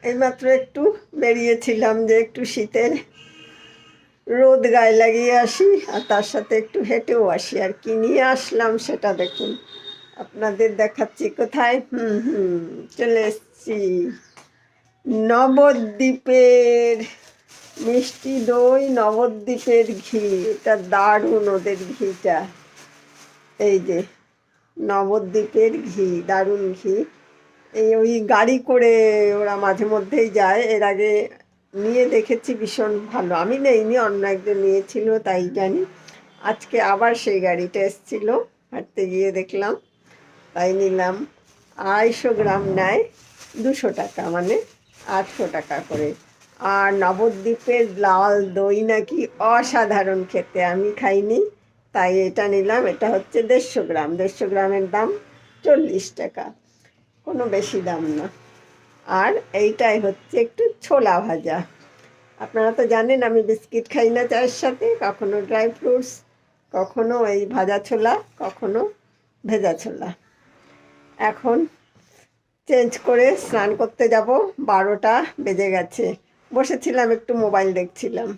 এইমাত্র একটু বেরিয়েছিলাম যে একটু শীতের রোদ গায়ে লাগিয়ে আসি আর তার সাথে একটু হেঁটেও আসি, আর কি নিয়ে আসলাম সেটা দেখুন, আপনাদের দেখাচ্ছি। কোথায়? চলে এসছি নবদ্বীপের মিষ্টি দই, নবদ্বীপের ঘি। এটা দারুণ ওদের ঘিটা, এই যে নবদ্বীপের ঘি, দারুণ ঘি। এই ওই গাড়ি করে ওরা মাঝে মধ্যেই যায়, এর আগে নিয়ে দেখেছি, ভীষণ ভালো। আমি নেইনি, অন্য একজন নিয়েছিল তাই জানি। আজকে আবার সেই গাড়িটা এসছিল, হাঁটতে গিয়ে দেখলাম, তাই নিলাম। 250 গ্রাম নেয়, 200 টাকা, মানে 800 টাকা করে। আর নবদ্বীপের লাল দই নাকি অসাধারণ খেতে, আমি খাইনি তাই এটা নিলাম। এটা হচ্ছে 150 গ্রাম, 150 গ্রামের দাম 40 টাকা, কোনো বেশি দাম না। আর এইটাই হচ্ছে একটু ছোলা ভাজা। আপনারা তো জানেন আমি বিস্কিট খাই না চায়ের সাথে, কখনো ড্রাই ফ্রুটস, কখনো এই ভাজা ছোলা, কখনো ভেজা ছোলা। এখন চেঞ্জ করে স্নান করতে যাব, 12টা বেজে গেছে। বসেছিলাম একটু মোবাইল দেখছিলাম।